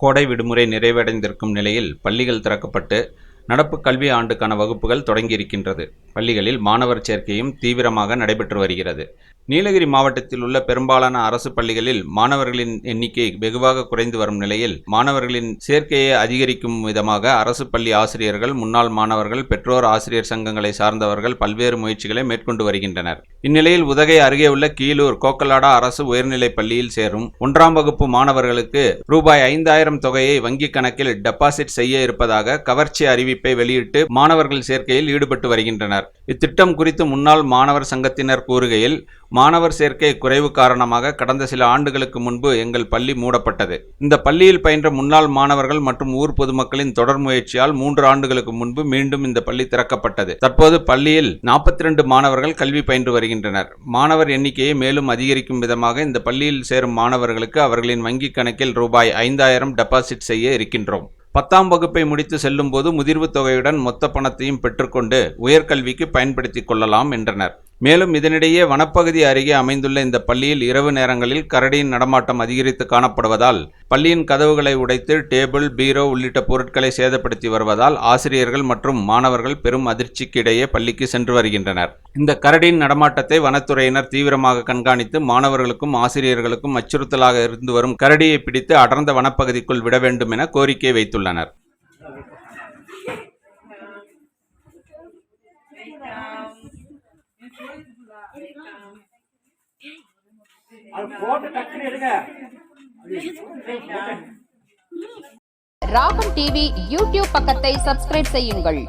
கோடை விடுமுறை நிறைவடைந்திருக்கும் நிலையில் பள்ளிகள் திறக்கப்பட்டு நடப்பு கல்வி ஆண்டுக்கான வகுப்புகள் தொடங்கியிருக்கின்றது. பள்ளிகளில் மாணவர் சேர்க்கையும் தீவிரமாக நடைபெற்று வருகிறது. நீலகிரி மாவட்டத்தில் உள்ள பெரும்பாலான அரசு பள்ளிகளில் மாணவர்களின் எண்ணிக்கை வெகுவாக குறைந்து வரும் நிலையில் மாணவர்களின் சேர்க்கையை அதிகரிக்கும் விதமாக அரசு பள்ளி ஆசிரியர்கள், முன்னாள் மாணவர்கள், பெற்றோர் ஆசிரியர் சங்கங்களை சார்ந்தவர்கள் பல்வேறு முயற்சிகளை மேற்கொண்டு வருகின்றனர். இந்நிலையில் உதகை அருகே உள்ள கீழூர் கோக்கலாடா அரசு உயர்நிலைப் பள்ளியில் சேரும் 1ஆம் வகுப்பு மாணவர்களுக்கு ரூபாய் 5000 தொகையை வங்கிக் கணக்கில் டெபாசிட் செய்ய இருப்பதாக கவர்ச்சி அறிவிப்பை வெளியிட்டு மாணவர்கள் சேர்க்கையில் ஈடுபட்டு வருகின்றனர். இத்திட்டம் குறித்து முன்னாள் மாணவர் சங்கத்தினர் கூறுகையில், மாணவர் சேர்க்கை குறைவு காரணமாக கடந்த சில ஆண்டுகளுக்கு முன்பு எங்கள் பள்ளி மூடப்பட்டது. இந்த பள்ளியில் பயின்ற முன்னாள் மாணவர்கள் மற்றும் ஊர் பொதுமக்களின் தொடர் முயற்சியால் 3 ஆண்டுகளுக்கு முன்பு மீண்டும் இந்த பள்ளி திறக்கப்பட்டது. தற்போது பள்ளியில் 42 மாணவர்கள் கல்வி பயின்று வருகின்றனர். மாணவர் எண்ணிக்கையை மேலும் அதிகரிக்கும் விதமாக இந்த பள்ளியில் சேரும் மாணவர்களுக்கு அவர்களின் வங்கிக் கணக்கில் ரூபாய் 5000 டெபாசிட் செய்ய இருக்கின்றோம். 10ஆம் வகுப்பை முடித்து செல்லும் போது முதிர்வு தொகையுடன் மொத்த பணத்தையும் பெற்றுக்கொண்டு உயர்கல்விக்கு பயன்படுத்திக் கொள்ளலாம் என்றனர். மேலும் இதனிடையே வனப்பகுதி அருகே அமைந்துள்ள இந்த பள்ளியில் இரவு நேரங்களில் கரடியின் நடமாட்டம் அதிகரித்து காணப்படுவதால் பள்ளியின் கதவுகளை உடைத்து டேபிள், பீரோ உள்ளிட்ட பொருட்களை சேதப்படுத்தி வருவதால் ஆசிரியர்கள் மற்றும் மாணவர்கள் பெரும் அதிர்ச்சிக்கு இடையே பள்ளிக்கு சென்று வருகின்றனர். இந்த கரடியின் நடமாட்டத்தை வனத்துறையினர் தீவிரமாக கண்காணித்து மாணவர்களுக்கும் ஆசிரியர்களுக்கும் அச்சுறுத்தலாக இருந்து வரும் கரடியை பிடித்து அடர்ந்த வனப்பகுதிக்குள் விட வேண்டும் என கோரிக்கை வைத்துள்ளனர். ராகம் டிவி யூடியூப் பக்கத்தை சப்ஸ்கிரைப் செய்யுங்கள்.